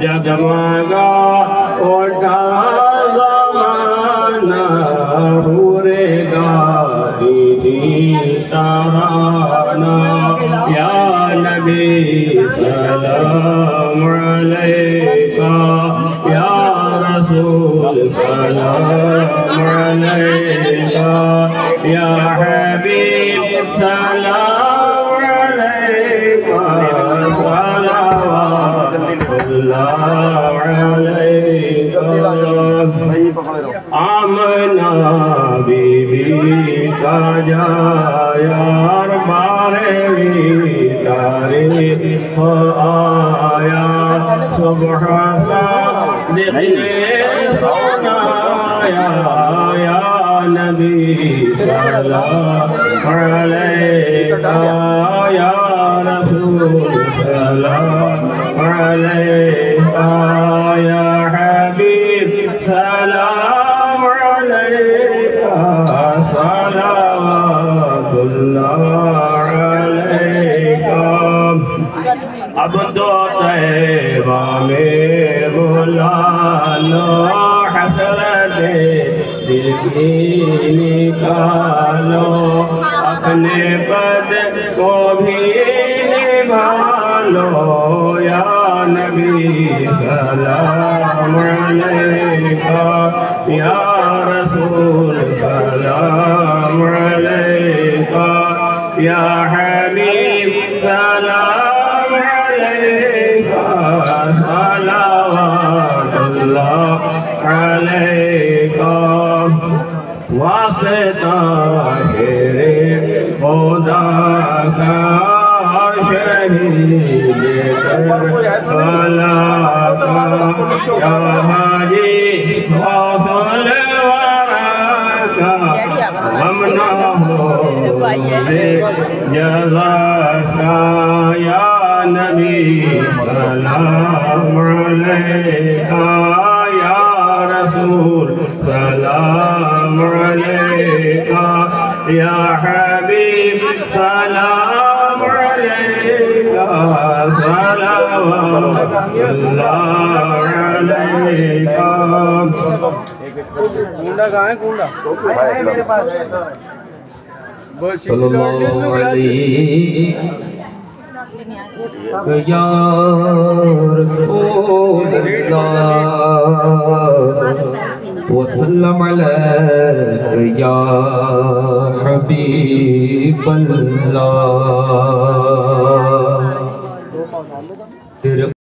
जगमगा उठा ज़माना हुरेगा दीदी तराना या नबी सलाम अलैका या रसूल सलाम अलैका या हबीब सलाम अलैका सलावतुल्लाह अलैका आमना बीबी का यार बारहवीं तारीख आया सुबह सादिक़ ने सुनाया या नबी सलाम अलैका या रसूल सलाम अलैका या हबीब सलाम अलैका सलावतुल्लाह अलैका अब तो तैबा में बुला लो हसरत दिल की निकालो अपने पद को भी निभा लो या नबी सलाम अलैका या रसूल सलाम अलैका या हबीब सलाम अलैका सलावतुल्लाह अलैका वास्ता तेरे खुदा का शहीद करबला का या हाजी गौसुल वरा का हम ना हो जज़ा का या नबी सलाम अलैका या रसूल सलाम अलैका या हबीब सलाम अलैका सलावतुल्लाह अलैका कुंडा कहाँ है कुंडा सल्लल्लाहु अलैहि या रसूलल्लाह वसल्लम अलैका या हबीबल्लाह।